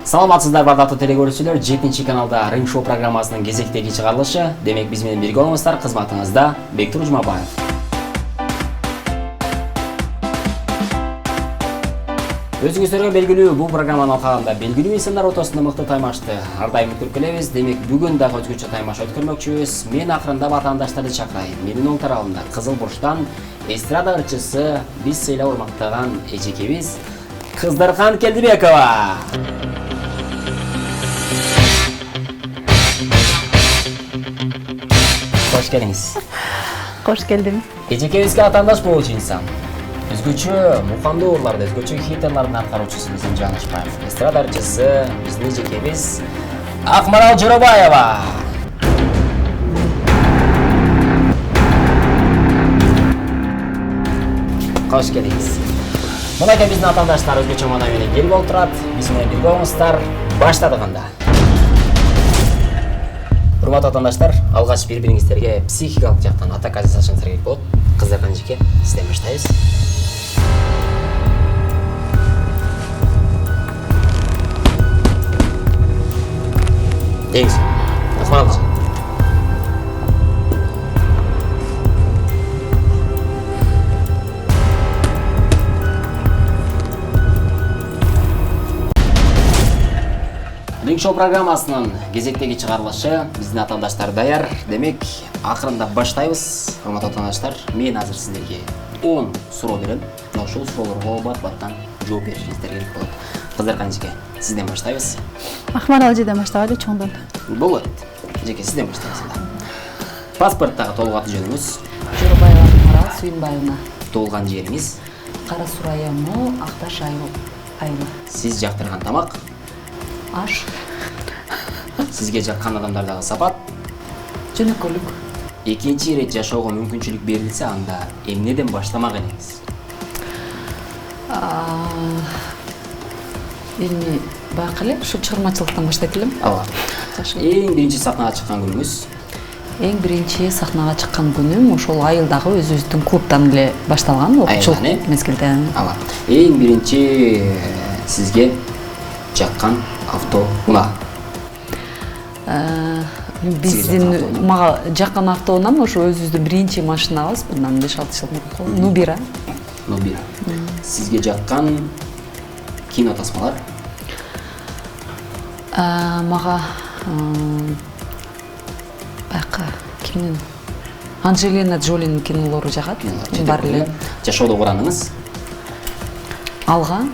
Саламатсыздар бардактуу телекөрүүчүлөр, 7-каналда Ринг Шоу программасынын кезектеги чыгарылышы. Демек биз менен бирге болуңуздар, кызматыңызда Бектур Жумабаев. Өзүңүздөргө белгилүү, бул программанын алкагында белгилүү инсандар ортосунда мыкты таймашты ар дайым өткөрүп. Демек бүгүн дагы өзгөчө таймаш өткөрмөкчүбүз. Мен акырындап атаандаштарды чакырайын. Менин оң тарабымда Кызыл Бурчтан эстрада ырчысы, биз сыйлап урматтаган эжекебиз Кыздархан Келдибекова. Hoş geldiniz. Hoş geldin. Эжекебизге атаандаш болуучу инсан. Өзгөчө мукамдуу урларды, өзгөчө хитерлардын аткаруучусу биздин Жанышбаев. Эстрада ырчысы биздин эжекебиз Акмарал Жоробаева. Hoş geldiniz. Мынакей биздин атаандаштар өзгөчө мана менен келип олтурат. Биз менен бирге болуңуздар. Баштадык анда. Урматтуу атаандаштар, алгач бири-бириңиздерге психикалык жактан атака жасашыңыздар керек болот. Кыздархан эжеке, сизден баштайбыз. Деңиз. Акмарал. Ринг Шоу программасынын кезектеги чыгарылышы, биздин атаандаштар даяр. Демек, акырындап баштайбыз. Урматтуу атаандаштар, мен азыр сиздерге 10 суроо берем. Ошол суроолорго бат-баттан жооп беришиңиздер керек болот. Кыздархан эжеке, сизден баштайбыз. Акмарал эжеден баштабайлы чоңдон. Болот. Эжеке, сизден баштайбыз анда. Паспорттагы толук аты жөнүңүз? Жоробаева Акмарал Сүйүнбаевна. Туулган жериңиз? Кара Суу району, Акташ айылы. Сиз жактырган тамак? Аш. Сизге жаккан адамдардагы сапат? Жөнөкөлүк. Экинчи ирет жашоого мүмкүнчүлүк берилсе, анда эмнеден баштамак элеңиз? Эми байкы эле ушу чыгармачылыктан баштайт элем. Ооба. Эң биринчи сахнага чыккан күнүңүз? Эң биринчи сахнага чыккан күнүм ошол айылдагы өзүбүздүн клубтан эле башталган, окуучулук мезгилде. Ооба. Эң биринчи сизге жаккан автоунаа? Биздин мага жаккан автоунаам ошо өзүбүздүн биринчи машинабыз, мындан 5-6 жыл мурун. Нубира. Нубира. Сизге жаккан кино тасмалар? Мага байкы кимдин? Анджелина Джолинин кинолору жагат. Бар эле. Жашоодо ураныңыз? Алга.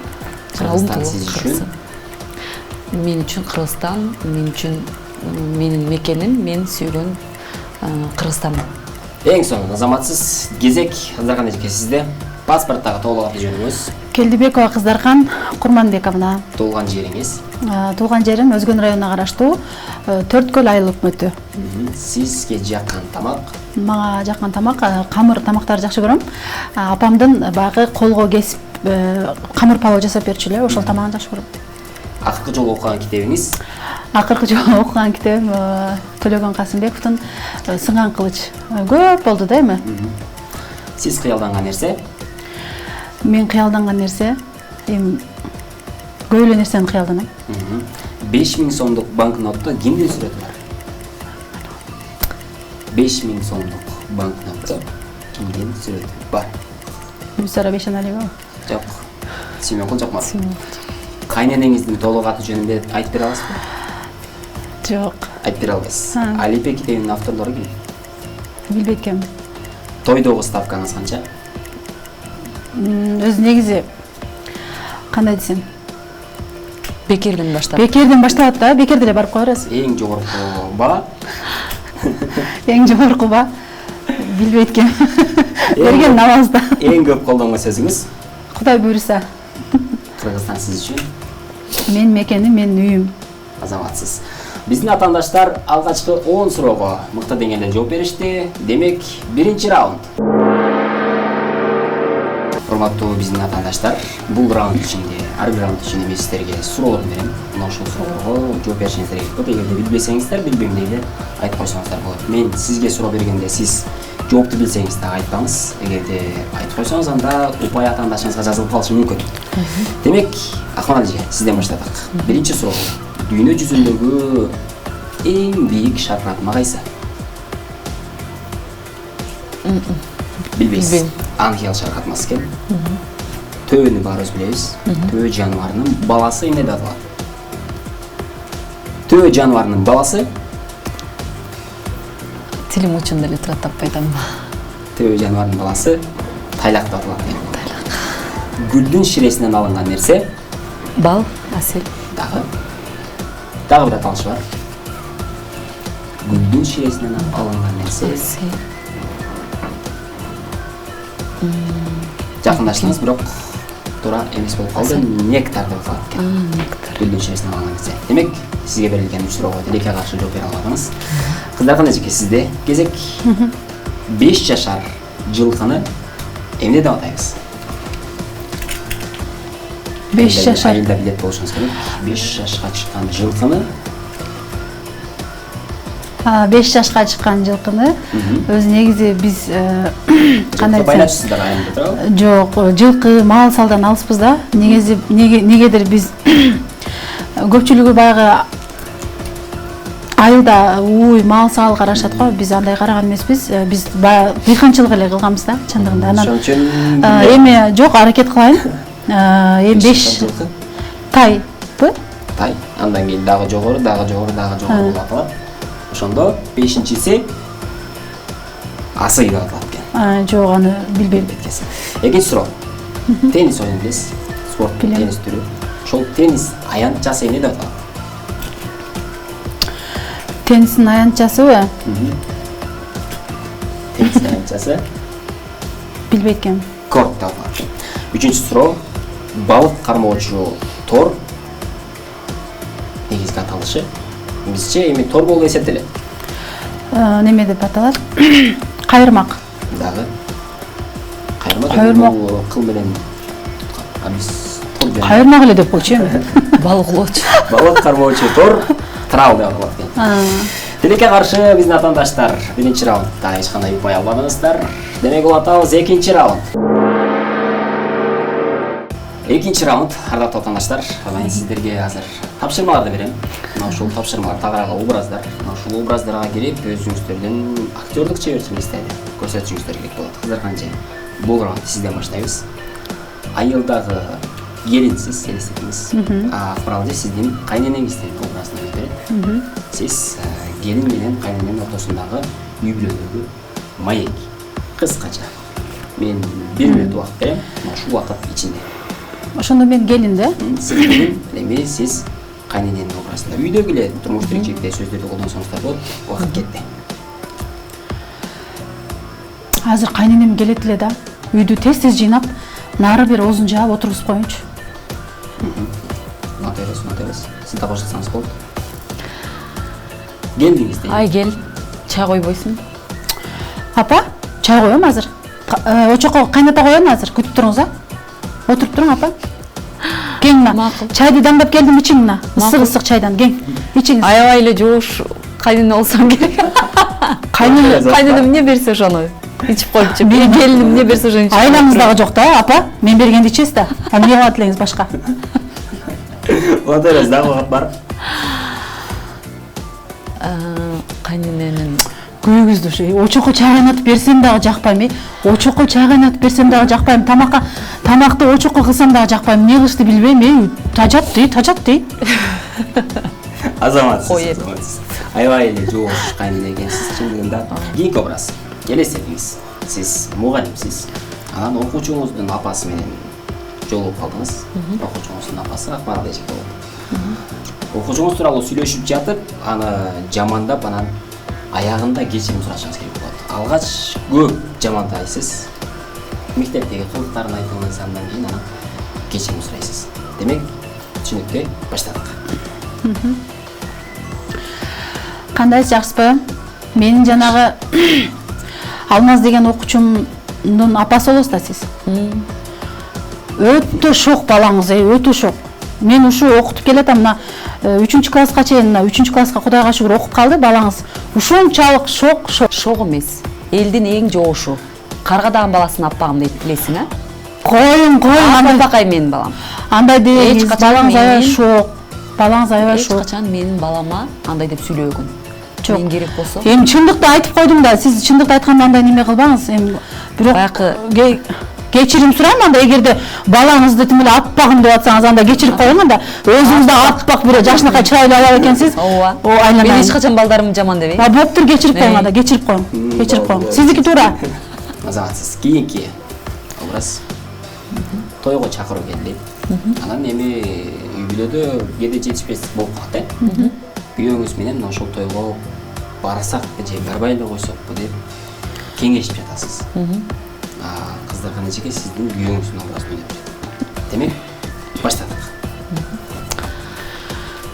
Кыргызстан сиз үчүн? Мен үчүн Кыргызстан, мен үчүн менин мекеним, мен сүйгөн Кыргызстан. Эң соңу азаматсыз кезек Кыздархан эжеке сизде. Паспорттагы толук аты жөнүңүз? Келдибекова Кыздархан Курманбековна. Туулган жериңиз? Туулган жерим Өзгөн районуна караштуу Төрткөл айыл өкмөтү. Сизге жаккан тамак? Мага жаккан тамак, камыр тамактарды жакшы көрөм. Апамдын баягы колго кесип камыр палоо жасап берчү эле, ошол тамагын жакшы көрөм. Акыркы жолу окуган китебиңиз? Акыркы жолу окуган китебим Төлөгөн Касымбековдун Сынган кылыч. Көп болду да эми. Сиз кыялданган нерсе? Мен кыялданган нерсе эми көп эле нерсени кыялданайм. 5000 сомдук банкнотто кимдин сүрөтү бар? 5000 сомдук банкнотто кимдин сүрөтү бар? Гүлсара Бейшеналиева. Жок. Сүймөнкул Жакмар. Кайненеңиздин толук аты жөнүндө айтып бере аласызбы? Жок. Айтып бере албайсыз. Алипе китебинин авторлору ким? Билбейт экенмин. Тойдогу ставкаңыз канча? Өз негизи кандай десем? Бекерден баштап. Бекерден башталат да, бекерде эле барып кое бересиз. Эң жогорку баа? Эң жогорку баа? Билбейт экенмин. Берген намазда. Эң көп колдонгон сөзүңүз? Кудай буйруса. Кыргызстан сиз үчүн? Мен мекеним, мен үйүм. Азаматсыз. Биздин атаандаштар алгачкы 10 суроого мыкты деңгээлде жооп беришти. Демек, биринчи раунд. Урматтуу биздин атаандаштар, бул раунд ичинде, ар бир раунд ичинде мен сиздерге суроолор берем. Мына ошол суроолорго жооп беришиңиздер керек болот. Эгерде билбесеңиздер, билбейм дейли айтып койсоңуздар болот. Мен сизге суроо бергенде сиз жоопту билсеңиз да айтпаңыз. Эгерде айтып койсоңуз, анда упай атаандашыңызга жазылып калышы мүмкүн. Демек, Акман эже, сизден баштадык. Биринчи суроо. Дүйнө жүзүндөгү эң бийик шаркыратма кайсы? Билбейсиз. Ангел шаркыратмасы экен. Төөнү баарыбыз билебиз. Төө жаныбарынын баласы эмне деп аталат? Төө жаныбарынын баласы Тилим учунда эле турат, таппай атам. Төө жаныбарынын баласы тайлак деп аталат экен. Гүлдүн ширесинен алынган нерсе Бал, асел. Дагы бир аталышы бар. Гүлдүн ширесинен алынган нерсе. Асел. Жакындаштыңыз, бирок туура эмес болуп калды. Нектар деп аталат экен. Нектар. Гүлдүн ширесинен алынган нерсе. Демек, сизге берилген 3 суроого тилекке каршы жооп бере албадыңыз. Кыздар эжеке, сизде кезек. 5 жашар жылкыны эмне деп атайбыз? 5 жашар. Айылда билет болушуңуз керек. 5 жашка чыккан жылкыны 5 жашка чыккан жылкыны өзү негизи биз кандай десем, байлачысыздар айылда, туурабы? жок, жылкы мал салдан алыспыз да. Негедир биз көпчүлүгү баягы айылда мал сал карашат го, биз андай караган эмеспиз. Биз баягы дыйканчылык эле кылганбыз да, чындыгында. Анан эми жок, аракет кылайын. Эми 5 тайбы? Тай. Андан кийин дагы жогору болуп аталат. Ошондо 5-инчиси асый деп аталат экен. Жок, аны билбейм. Экинчи суроо. Теннис ойнойт билесиз? Спорт, теннис түрү. Ошол теннис аянтчасы эмне деп аталат? Теннистин аянтчасыбы? Теннис аянтчасы Билбейт экенмин. корт деп аталат. Үчүнчү суроо. Балык кармоочу тор негизги аталышы. Бизче эми тор болуп эсептелет. Неме деп аталат? Кайырмак. Дагы Кайырмак. бул кыл менен биз тор деп Кайырмак эле деп койчу эми. Балыклоочу. балык кармоочу тор трал деп аталат экен. Тилекке каршы биздин атаандаштар биринчи раундда эч кандай укпай албадыңыздар. Демек улатабыз экинчи раунд. Экинчи раунд, ардактуу атаандаштар, мен сиздерге азыр тапшырмаларды берем. Мына ушул тапшырмалар тагыраагы образдар. Мына ушул образдарга кирип, өзүңүздөрдүн актерлук чеберчилигиңизди көрсөтүшүңүздөр керек болот. Кыздар канча? Бул раунд сизден баштайбыз. Айылдагы келинсиз, элестетиңиз. Акмарал эже сиздин кайненеңиздин образын өздөрү. Сиз келин менен кайнененин ортосундагы үй бүлөдөгү маек. Кыскача. Мен 1 мүнөт убакыт берем. Ушул убакыт ичинде Ошондо мен келин да? Сиз келин, эми сиз кайнененин образында. Үйдөгү эле турмуш тиричиликте сөздөрдү колдонсоңуздар болот. Убакыт кетти. Азыр кайненем келет эле да. Үйдү тез жыйнап, нары бир озун жаап отургузуп коюнчу. Унатабыз. Сиз да кошулсаңыз болот. Келдиңиз дейм. Ай, кел. Чай койбойсуң? Апа, чай коем азыр. Очокко кайната коеюн азыр, күтүп туруңуз а. Отуруп туруң апа. Кең мына. Чайды дамдап келдим, ичиң мына. Ысык чайдан кең. Ичиңиз. Аябай эле жоош кайнене болсоң керек. Кайнене эмне берсе ошону ичип коюпчу. Мен келиним эмне берсе ошону ичип. Айлаңыз дагы жок да, апа. Мен бергенди ичесиз да. Эмне кылат элеңиз башка? Улатабыз дагы убакыт бар. Кайнененин Күйгүздү. Очокко чай кайнатып берсем дагы жакпайм. Очокко чай кайнатып берсем дагы жакпайм. Тамакты очокко кылсам дагы жакпайм. Эмне кылышты билбейм. Тажат дей. Азаматсыз. Аябай эле жоош кайнене экенсиз чындыгында. Кийинки образ. Элестетиңиз. Сиз мугалимсиз. Анан окуучуңуздун апасы менен жолугуп калдыңыз. Окуучуңуздун апасы Акмарал эже болот. Окуучуңуз тууралуу сүйлөшүп жатып, аны жамандап, анан аягында кечирим сурашыңыз керек болот. Алгач көп жамандайсыз. Мектептеги кылыктарын айтыңыз, андан кийин анан кечирим сурайсыз. Демек, түшүнүктүү баштадык. Кандай жакшысызбы? Менин жанагы Алмаз деген окуучумдун апасы болосуз да сиз. Өтө шок балаңыз, өтө шок. Мен ушу окутуп келатам, мына 3-класска чейин, 3-класска Кудайга шүгүр окуп калды балаңыз. Ушунчалык шок эмес. Элдин эң жоошу. Каргадаган баласын аппагым дейт, билесиң, а? Коюң, андай Апакай менин балам. андай дегениз, Эч качан балаңыз аябай менин- шок. Балаңыз аябай Эч шок. качан менин балама андай деп сүйлөгөн. Жок. Мен керек болсо. Эми чындыкты айтып койдум да, сиз чындыкты айтканда андай неме кылбаңыз. Эми бирок Баягы кечирим сурайм анда, эгерде балаңызды тим эле аппагым деп атсаңыз, анда кечирип коюң анда. Өзүңүз да аппак бир жашынакай чырайлуу ала экенсиз. ооба. О, айланайын. Мен эч качан балдарым жаман дебейм. Боптур, кечирип коюң анда, кечирип коюң. Кечирип коюң. Сиздики туура. Азаматсыз кийинки образ тойго чакыруу келди. Анан эми үй бүлөдө кээде жетишпес болуп калат, күйөөңүз менен ошол тойго барсакпы же барбай эле койсокпу деп кеңешип жатасыз. Кыздырган эжеке сиздин күйөөңүздүн образын ойноп жатат. Демек, баштадык.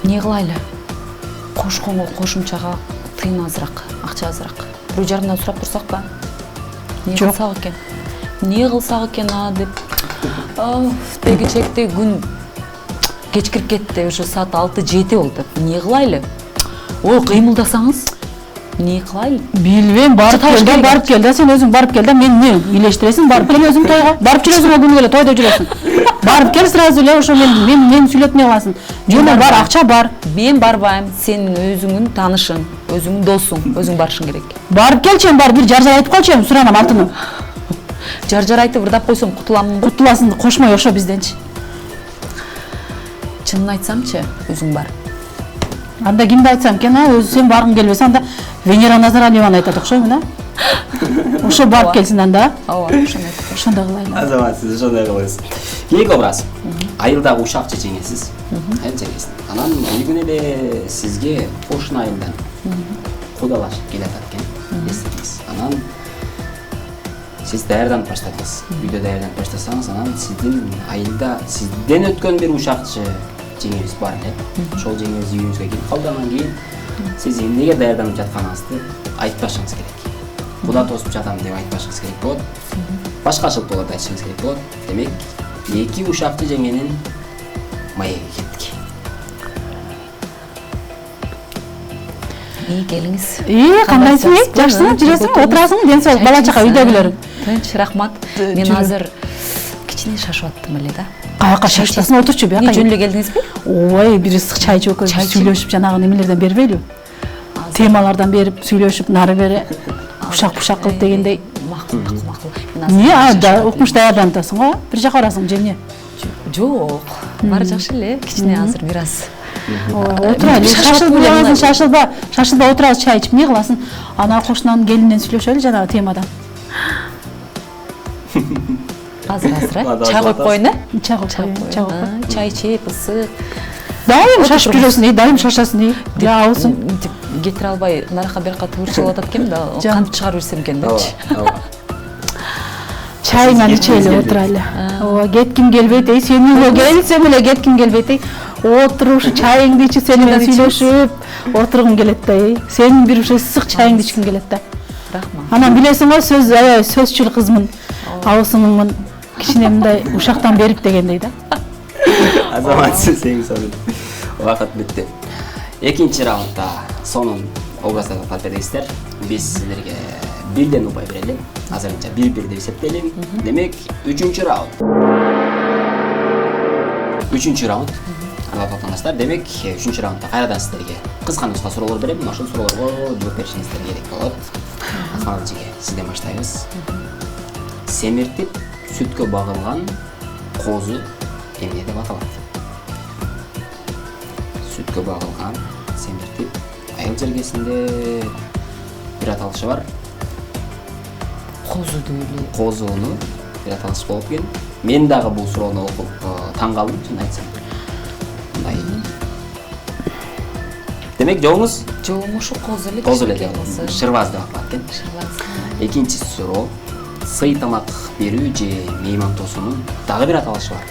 Не кылайлы? Кошконго кошумчага тыйын азыраак, акча азыраак. 1,5 сурап турсакпы? Не кылсак экен? Не кылсак экен деп. Теги чекте күн кечкирип кетти, ошо саат 6-7 болду. Не кылайлы? Ой, кыймылдасаңыз? Не кылайлы? Билбейм, барып кел да, сен өзүң барып кел да, мен не илештиресиң, барып кел өзүң тойго. Барып жүрөсүң, күнү эле тойдо жүрөсүң. Барып кел сразу эле, ошо мен сүйлөп не кыласың. Жөн бар, акча бар. Мен барбайм, сен өзүңүн таанышың, өзүңүн досуң, өзүң барышың керек. Барып келчем, бар бир жаржар айтып койчу, суранам алтыным. Жаржар айтып ырдап койсоң кутуламын. Кутуласың, кошмой ошо бизденчи. Чынын айтсамчы, өзүң бар. Анда кимди айтсам экен, өзү сен баргың келбесе, анда Венера Назаралиеваны айтат окшойбу, Ошо барып келсин анда. Ооба, ошону айтып. Ошондой кылайлы. Азаматсыз ошондой кылабыз. Кийинки образ. Айылдагы ушак жеңесиз. Жеңесин. Анан бир күнү эле сизге кошун айылдан кудалашып келатат экен. Эстедиңиз. Анан сиз даярданып баштадыңыз. Үйдө даярданып баштасаңыз, анан сиздин айылда сизден өткөн бир ушакчы жеңебиз бар эле. Ошол жеңебиз үйүңүзгө келип калды, анан кийин сиз эмнеге даярданып жатканыңызды айтпашыңыз керек. Куда тосуп жатам деп айтпашыңыз керек болот. Башка шылтоолорду айтышыңыз керек болот. Демек, эки ушакчы жеңенин маеги кеттик. Келиңиз. Кандайсың? Жакшысың, жүрөсүң, отурасың, ден соолук, бала чака үйдөгүлөрүң. Тынч, рахмат. Мен азыр кичине шашып аттым эле да. Каяка шашасың, отурчу бияка. Жөн эле келдиңизби? Ой, бир ысык чай жок, сүйлөшүп жанагы немелерден бербейлүү. Темалардан берип, сүйлөшүп, нары бери ушак кылып дегендей. Макул. Не, укмуш даярданасың го? Бир жака барасың же эмне? Жок. Баары жакшы эле. Кичине азыр бир аз. Отурайлы, шашылба отурабыз, чай ичип, эмне кыласың? Ана кошунан келинден сүйлөшөлү жанагы темадан. Азыр, чай коюп коюн, Чай коюп. Чай ичип, ысык. Дайым шашып жүрөсүң, дайым шашасың, абысың. Кетире албай, наракка беракка тыбырчылап атат экен да, кантип чыгарып жүрсөм экен депчи. Чайыңан ичели отурайлы. Ооба, кетким келбейт, сен үйгө келсем эле кетким келбейт. Отуруп ушу чайыңды ичип, сен менен сүйлөшүп, отургум келет да. Сенин бир ушу ысык чайыңды ичким келет да. Рахмат. Анан билесиң го, сөзчүл кызмын, абысыңмын, кичине мындай ушактан берип дегендей да. Азаматсыз эң сонун. Убакыт бүтү. Экинчи раундда сонун образдарды калп бердиңиздер. Биз силерге бирден упай берели. Азырынча 1-1 деп эсептелеби. Демек, 3-чү раунд. 3-чү раунд. Ардактуу демек, 3-чү раундда кайрадан силерге кыска нуска суроолор берем. Ошол суроолорго жооп беришиңиздер керек болот. Азаматжиге, сизден баштайбыз. Семиртип сүткө багылган козу эмне деп аталат? Сүткө багылган, семиртип, айыл жергесинде бир аталышы бар. Козу дейли. Козууну бир аталышы болуп экен. Мен дагы бул суроону окуп таң калдым, чын айтсам. Мындай. Демек, жоңуз? Жоңуз ушу козу эле. Козу эле деп аталат. Шырбаз деп аталат экен. Шырбаз. Экинчи суроо. Сый тамак берүү же мейман тосуунун дагы бир аталышы бар.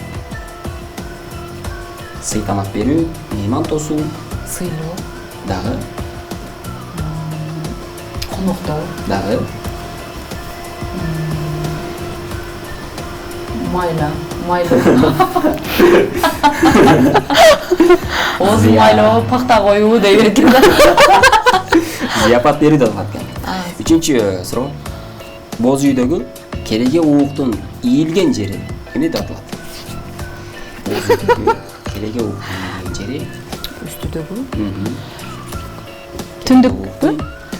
Сый тамак берүү, мейман тосуу, сыйлоо, дагы коноктоо, дагы майлоо. Оз майлоо, пакта коюу дей берет экен да. зияпат берүү деп аталат экен. Үчүнчү суроо. Боз үйдөгү кереге ууктун ийилген жери эмне деп аталат? Кереге уктун жери. Үстүдөгү. Түндүкпү?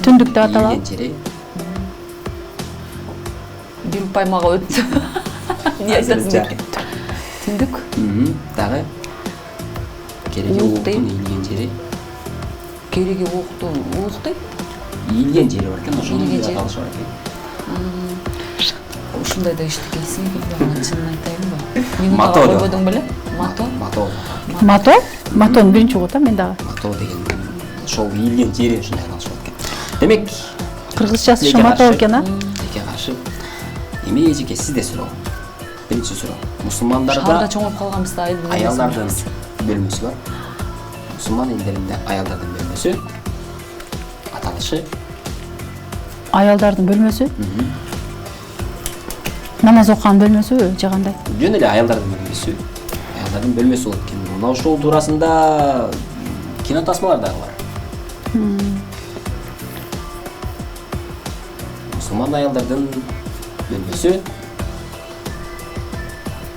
Түндүк деп аталат. Ийген жери. Бир паймага өттү. Не айтасың? Түндүк. Дагы. Кереге уктун ийген жери. Кереге укту. Ийилген жери бар экен, ошону Ийилген деп жери. аталышы бар экен. Ушундай да иштекейсиң экен, чынын айтайынбы? Мени Мато деп койбодуң беле? Мато? Мато. Мато? Матонун биринчи угут мен дагы. Мато деген ошол ийилген жери ушундай аталышып экен. Демек, Кыргызчасы ошо мато экен, а? Тилекке каршы. Эми эжеке сизде суроо. Биринчи суроо. Мусулмандарда Шаарда чоңоюп калганбыз да, аялдардын бөлмөсү бар. Мусулман элдеринде аялдардын бөлмөсү аталышы Аялдардын бөлмөсү? Намаз окуган бөлмөсүбү же кандай? жөн эле аялдардын бөлмөсү. Аялдардын бөлмөсү болот экен. Мына ошол туурасында кинотасмалар дагы бар. Мусулман аялдардын бөлмөсү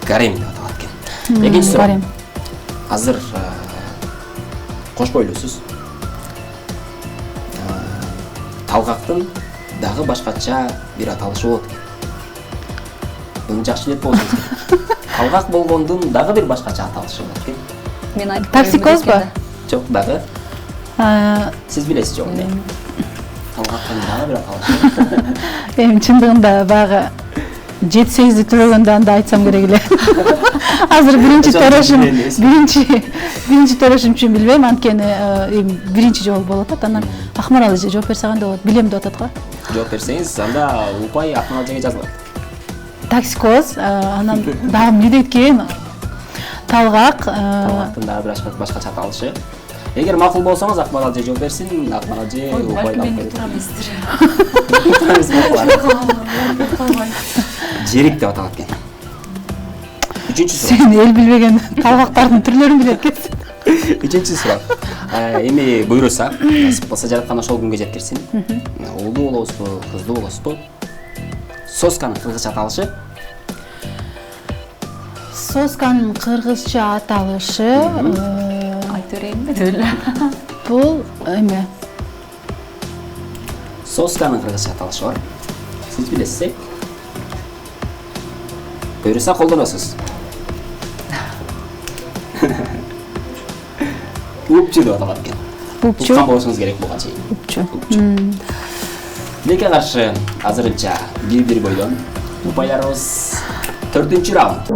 гарем деп аталат экен. Экинчи суроо. Гарем. Азыр кош бойлуусуз. Талгактын дагы башкача бир аталышы болот экен. Буну жакшы билет болсоңуз керек. Талгак болгондун дагы бир башкача аталышы болот экен. Мен айтып Токсикозбу? Жок, дагы сиз билесиз жок эле. Талгактын дагы бир аталышы. Эми чындыгында баягы 7-8 төлөгөндө анда айтсам керек эле. Азыр биринчи төрөшүм үчүн билбейм, анткени эми биринчи жолу болуп атат. Анан Акмарал эже жооп берсе кандай болот? Билем деп атат го. Жооп берсеңиз, анда упай Акмарал эжеге жазылат. Токсикоз, анан дагы эмне дейт экен? Талгак, Талгактын дагы бир башкача аталышы. Эгер макул болсоңуз, Акмарал эже жооп берсин, Акмарал эже упай алып берет. Жерик деп аталат экен. Үчүнчү суроо. сен эл билбеген талгактардын түрлөрүн билет экенсиң. Үчүнчү суроо. Эми буйруса, насип болсо жараткан ошол күнгө жеткирсин. Уулуу болосузбу, кыздуу болосузбу? Сосканын кыргызча аталышы? Сосканын кыргызча аталышы айтып берейинби деп эле. бул эме Сосканын кыргызча аталышы бар. Сиз билесиз, буйруса колдоносуз. Упчу деп аталат экен. упчу. Уккан болушуңуз керек болгон чейин. Упчу. Тилекке каршы азырынча бир бойдон упайларыбыз 4-чү раунд.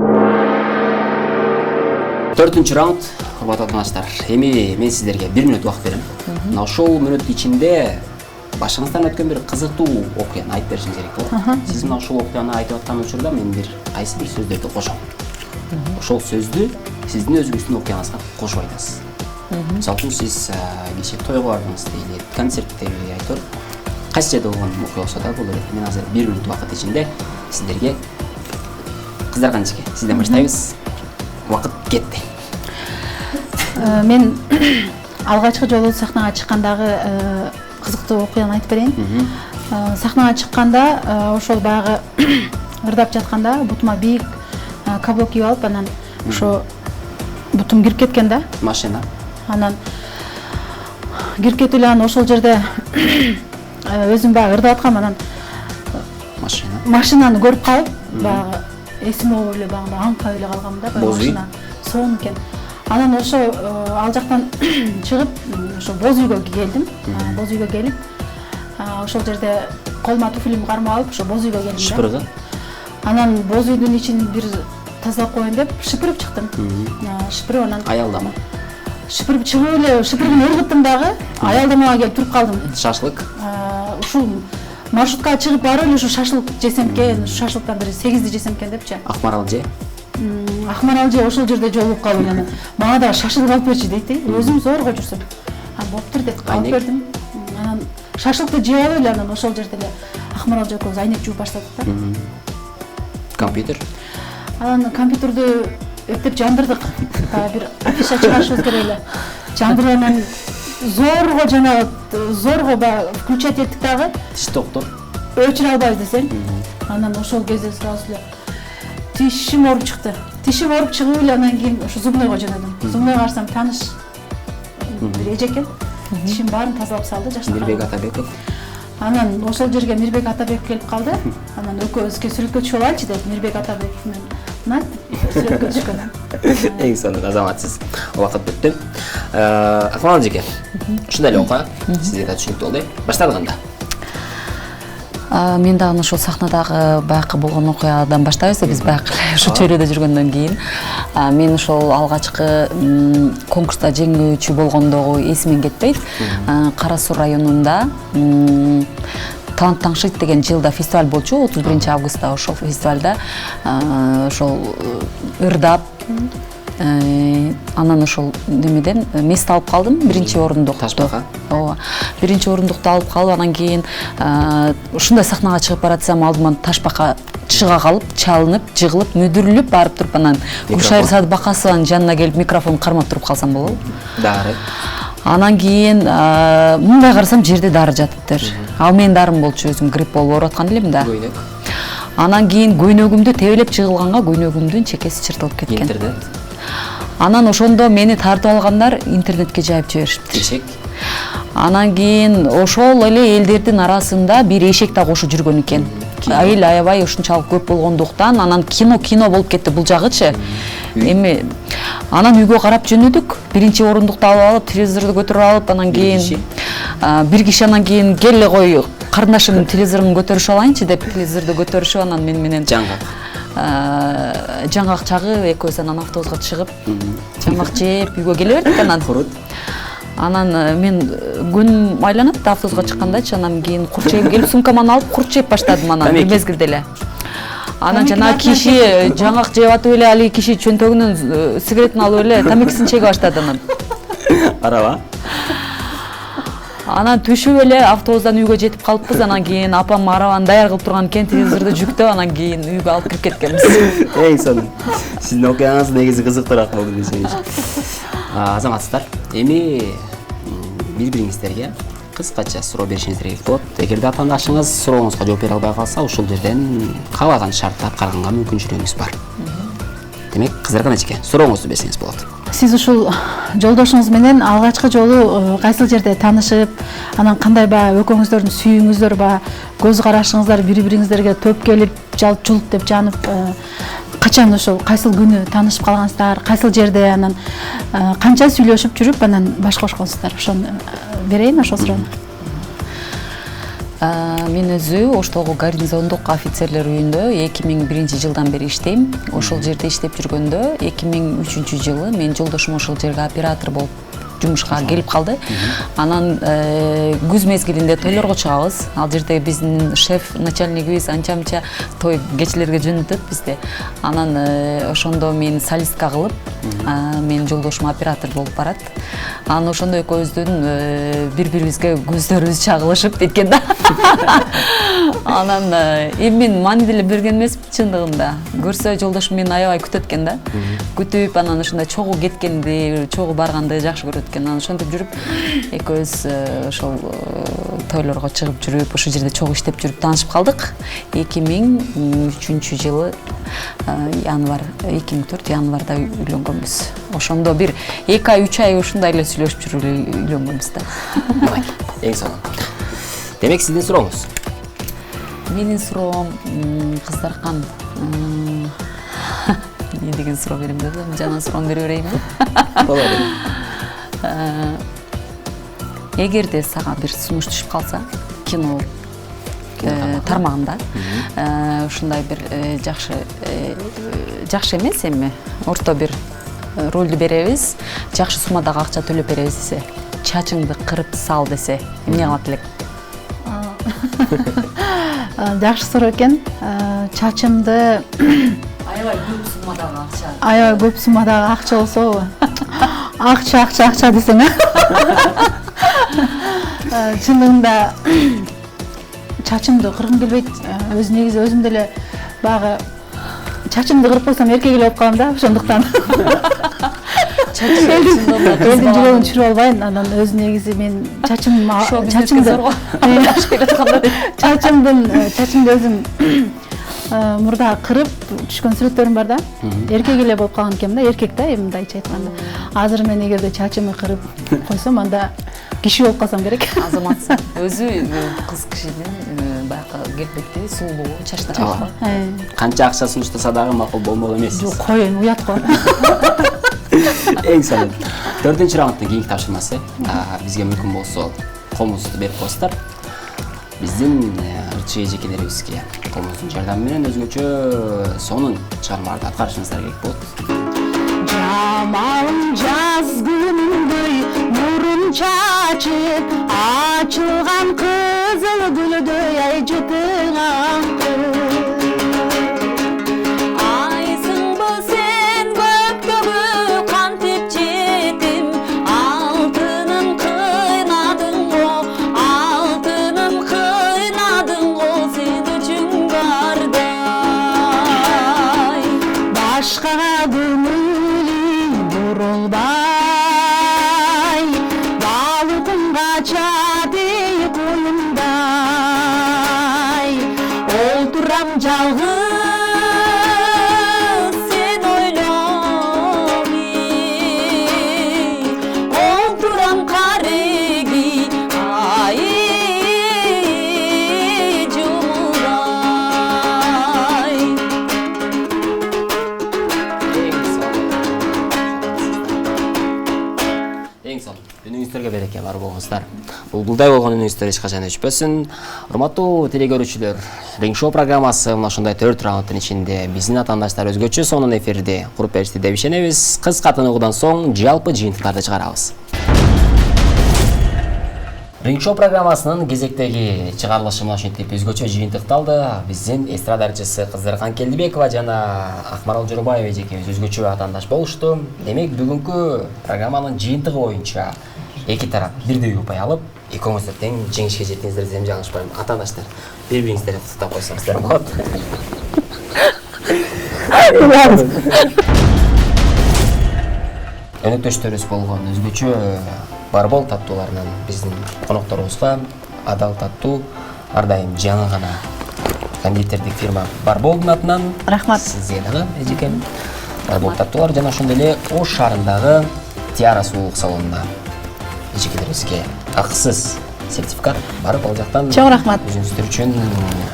4-чү раунд, урматтуу тыңдаштар. Эми мен сиздерге 1 мүнөт убакыт берем. Мына ошол мүнөт ичинде башыңыздан өткөн бир кызыктуу окуяны айтып беришиңиз керек болот. Сиз мына ошол окуяны айтып аткан учурда мен кайсы бир сөздөрдү кошом. Ошол сөздү сиздин өзүңүздүн окуяңызга кошуп айтасыз. Мисалы үчүн сиз кечээ тойго бардыңыз дейли, концертте айтор. Кайсы жерде болгон окуя болсо да болот. Мен азыр 1 мүнөт убакыт ичинде сиздерге кыздарга нечке, сизден баштайбыз. Убакыт кетти. Мен алгачкы жолу сахнага чыккандагы кызыктуу окуяны айтып берейин. Сахнага чыкканда ошол баягы ырдап жатканда бутума бийик каблук кийип алып, анан ошо бутум кирип кеткен да. Машина. Анан кирип кетип эле ошол жерде өзүм баягы ырдап аткам, анан машинаны көрүп калып, баягы эсиме алып эле багында аңкап эле калгам да, машина сонун экен. Анан ошо ал жактан чыгып, ошо боз үйгө келдим. Боз үйгө келип, ошол жерде колума туфлимди кармап алып, ошо боз үйгө келдим. Шыпыргы. Анан боз үйдүн ичин бир тазалап коеюн деп шыпырып чыктым. Шыпырып анан Аялдама. шыпырып чыгып эле шыпыргын ыргыттым дагы, аялдамага келип туруп калдым. Шашлык. Ушул маршруткага чыгып барып эле ушу шашлык жесем экен, шашлыктан бир 8ди жесем экен депчи. Акмарал же. Акмарал же ошол жерде жолугуп калып эле мага дагы шашлык алып берчи дейт. Өзүм зорго жүрсөм. Болуптур деп алып бердим. Анан шашлыкты жеп алып эле анан ошол жерде эле Акмарал же экөөбүз айнек жууп баштадык да. Компьютер. Анан компьютерди эптеп жандырдык. Бир афиша чыгарышыбыз керек эле. Жандырып анан зорго баягы включать эттик дагы. Тиш доктор. Өчүрө албайбыз десең. Анан ошол кезде сразу эле тишим ооруп чыкты. Тишим ооруп чыгып эле анан кийин ошо зубнойго жөнөдүм. Зубнойго барсам тааныш бир эже экен. Тишим баарын тазалап салды, жаштап. Мирбек Атабеков. Анан ошол жерге Мирбек Атабеков келип калды. Анан экөөбүзгө сүрөткө түшүп алайлычы деп Мирбек Атабеков менен мына сүрөткө түшкөн. Эң сонун азаматсыз. Убакыт бүттү. Акмал эжеке, ушундай эле окуя сизге да түшүнүктүү болду. Баштадык анда. Мен дагы ошол сахнадагы баягы болгон окуядан баштайбыз. Биз баягы ошо чөйрөдө жүргөндөн кийин мен ошол алгачкы конкурста жеңүүчү болгондогу эсимден кетпейт. Кара Суу районунда Талант Таңшыйт деген жылда фестиваль болчу, 31 августта ошол фестивалда ошол ырдап анан ошол немеден мест алып калдым, биринчи орундукту. Ташбака. Ооба. Биринчи орундукту алып калып, анан кийин ушундай сахнага чыгып баратсам алдыман ташбака чыга калып, чалынып, жыгылып, мүдүрүлүп барып туруп анан Гүлшайыр Садыбакасованын жанына келип микрофон кармап туруп калсам болобу? Дары. Анан кийин мындай карасам жерде дары жатыптыр. Ал менин дарым болчу, өзүм грипп болуп ооруп аткан элем да. Көйнөк. Анан кийин көйнөгүмдү тебелеп жыгылганга көйнөгүмдүн чекеси чыртылып кеткен. Интернет. Анан ошондо мени тартып алгандар интернетке жайып жиберишиптир. Эшек. Анан кийин ошол эле элдердин арасында бир эшек да кошо жүргөн экен. Эл аябай ушунчалык көп болгондуктан анан кино болуп кетти бул жагычы. Эми анан үйгө карап жөнөдүк. Биринчи орундукту алып, телевизорду көтөрүп алып, анан кийин бир киши анан кийин келе кой карындашым телевизорун көтөрүшүп алайынчы деп телевизорду көтөрүшүп анан мен менен жаңгак чагып экөөбүз анан автобуска чыгып жаңгак жеп үйгө келе бердик анан. Анан мен күн айланат автобуска чыккандачы анан кийин курт жеп келип сумкаман алып курт жеп баштадым анан бир мезгилде эле. Анан жана киши жаңгак жеп атып эле али киши чөнтөгүнөн сигаретин алып эле тамекисин чеге баштады анан. Араба. Анан түшүп эле автобустан үйгө жетип калыппыз. Анан кийин апам арабаны даяр кылып турган экен, телевизорду жүктөп, анан кийин үйгө алып кирип кеткенбиз. Эң сонун. Сиздин окуяңыз негизи кызыктуураак болду десеңиз. Азаматсыздар, эми бири-бириңиздерге кыскача суроо беришиңиз керек болот. Эгерде атаандашыңыз сурооңузга жооп бере албай калса, ушул жерден каалаган шарттар караганга мүмкүнчүлүгүңүз бар. Демек, кыздарга эжеке, сурооңузду берсеңиз болот. Сиз ушул жолдошуңуз менен алгачкы жолу кайсыл жерде таанышып, анан кандай баягы экөөңүздөрдүн сүйүүңүздөр баягы көз карашыңыздар бири-бириңиздерге төп келип, жалт-жулт деп жанып, качан ошол кайсыл күнү таанышып калгансыздар, кайсыл жерде анан канча сүйлөшүп жүрүп анан баш кошконсуздар? Ошону берейин ошол суроону. Мен өзү оштогу гарнизондук офицерлер үйүндө 2001 жылдан бери иштейм. Ошол жерде иштеп жүргөндө 2003 жылы мен жолдошум ошол жерге оператор болуп жумушка келип калды. Анан күз мезгилинде тойлорго чыгабыз. Ал жерде биздин шеф начальнигибиз анча-мынча той кечелерге жөнөтөт бизди. Анан ошондо мен солистка кылып, мен жолдошум оператор болуп барат. Анан ошондо экөөбүздүн бири-бирибизге көздөрүбүз чагылышып кеткен да. Анан эми мен маани деле берген эмесмин чындыгында. Көрсө жолдошум мени аябай күтөт экен да. Күтүп анан ошондой чогуу кеткенди, чогуу барганды жакшы көрөт экен. Анан ошентип жүрүп экөөбүз ошол тойлорго чыгып жүрүп, ошол жерде чогуу иштеп жүрүп таанышып калдык. 2003 жылы январь 2004 январда үйлөнгөнбүз. Ошондо бир 2 ай 3 ай ушундай эле сүйлөшүп жүрүп үйлөнгөнбүз да. Эң сонун. Демек сиздин сурооңуз? Менин суроом кыздаркан эмне деген суроо берем дедим, жана суроону бере берейинби? Болот. Эгерде сага бир сунуш түшүп калса, кино тармагында ушундай бир жакшы эмес эми орто бир ролду беребиз, жакшы суммадагы акча төлөп беребиз десе, чачыңды кырып сал десе, эмне кылат элек? Жакшы суроо экен. Чачымды Аябай көп суммадагы акча. Аябай көп суммадагы акча болсо, акча десең, чындыгында чачымды кыргым келбейт. Негизи өзүм деле баягы чачымды кырып койсом эркек эле болуп калам да, ошондуктан. Элдин жүрөгүн түшүрүп албайм. Анан өз негизи мен чачымды өзүм мурда кырып түшкөн сүрөттөрүм бар да. Эркек эле болуп калган экенмин да, эркек да, мындайча айтканда. Азыр мен эгерде чачымды кырып койсом, анда киши болуп калсам керек. Азаматсың. Өзү кыз кишинин баягы келбети, сулуу, чачтары. Канча акча сунуштаса дагы макул болмок эмес. Жок, коеюн, уят го. Эң сонун. 4-чү раундтун кийинки тапшырмасы. Бизге мүмкүн болсо комузду берип коесуздар. Биздин ырчы эжекелерибизге комуздун жардамы менен өзгөчө сонун чыгармаларды аткарышыңыздар керек болот. Жамалым жаз күнүндөй нурун чачып, ачылган кызыл гүлдөй ай жытыңан Үнүңүздөргө береке бар болуңуздар. Булбулдай болгон үнүңүздөр эч качан өчпөсүн. Урматтуу телекөрүүчүлөр, Ринг Шоу программасы мына ушундай 4 раундтун ичинде биздин атаандаштар өзгөчө сонун эфирде куруп беришти деп ишенебиз. Кыска тыныгуудан соң жалпы жыйынтыктарды чыгарабыз. Ринг Шоу программасынын кезектеги чыгарылышы мына ушинтип өзгөчө жыйынтыкталды. Биздин эстрада ырчысы Кыздыркан Келдибекова жана Акмарал Жорубаева эжекебиз өзгөчө атаандаш болушту. Демек бүгүнкү программанын жыйынтыгы боюнча эки тарап бирдей ұпай алып, экөөңүздөр тең жеңишке жеттиңиздер десем жаңылышпайм. Атаандаштар, бири-бириңиздерди куттуктап койсоңуздар болот. Өнөктөштөрүбүз болгон өзгөчө барбол таттууларынан биздин конокторубузга адал таттуу ар дайым жаңы гана кондитердик фирма Барболдун атынан рахмат сизге дагы эжекем. Барбол таттуулар жана ошондой эле Ош шаарындагы Тиара суулук салонунда эжекелерибизге акысыз сертификат барып ал жактан чоң рахмат өзүңүздөр үчүн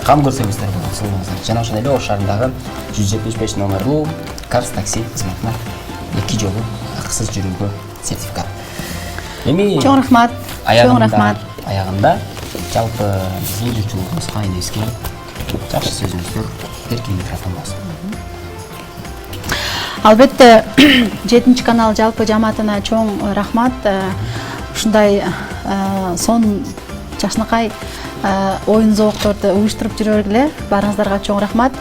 кам көрсөңүздөр болот, сулууңуздар. Жана ошондой эле Ош шаарындагы 175 номерлуу Карс такси кызматына 2 жолу акысыз жүрүүгө сертификат. Эми чоң рахмат. Чоң рахмат. Аягында жалпы биздин журчулугубузга элеске жакшы сөзүңүздөр эркин микрофон болсун. Албетте 7 канал жалпы жамаатына чоң рахмат. Ушундай сонун жакшынакай оюн зоокторду уюштуруп жүрө бергиле. Баарыңыздарга чоң рахмат.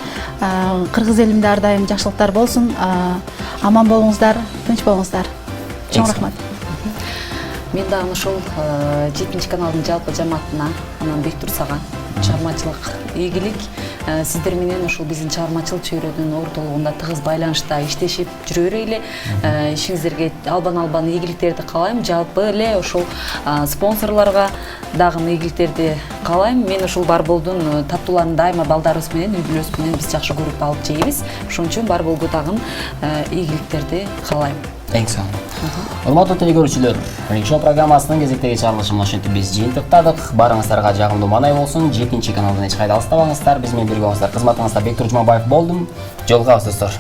Кыргыз элимде ар дайым жакшылыктар болсун. Аман болуңуздар, тынч болуңуздар. Чоң рахмат. Мен дагы ушул 7 каналдын жалпы жамаатына, анан Бектур сага чыгармачылык ийгилик, сиздер менен ушул биздин чыгармачылык чөйрөдүн ортолугунда тыгыз байланышта иштешип жүрө берели. Ишиңиздерге албан ийгиликтерди каалайм. Жалпы эле ушул спонсорлорго дагы ийгиликтерди каалайм. Мен ушул Барболдун таттууларын дайыма балдарыбыз менен, үй-бүлөбүз менен биз жакшы көрүп алып жейбиз. Ошон үчүн Барболго дагы ийгиликтерди каалайм. Эң сонун. Урматтуу телекөрүүчүлөр, Ринг Шоу программасынын кезектеги чыгарылышын ушинтип биз жыйынтыктадык. Барыңыздарга жагымдуу маанай болсун. 7 каналдан эч кайда алыстабаңыздар. Биз менен бирге болуңуздар. Кызматыңызда Бектур Жумабаев болдум. Жолугабыз достор.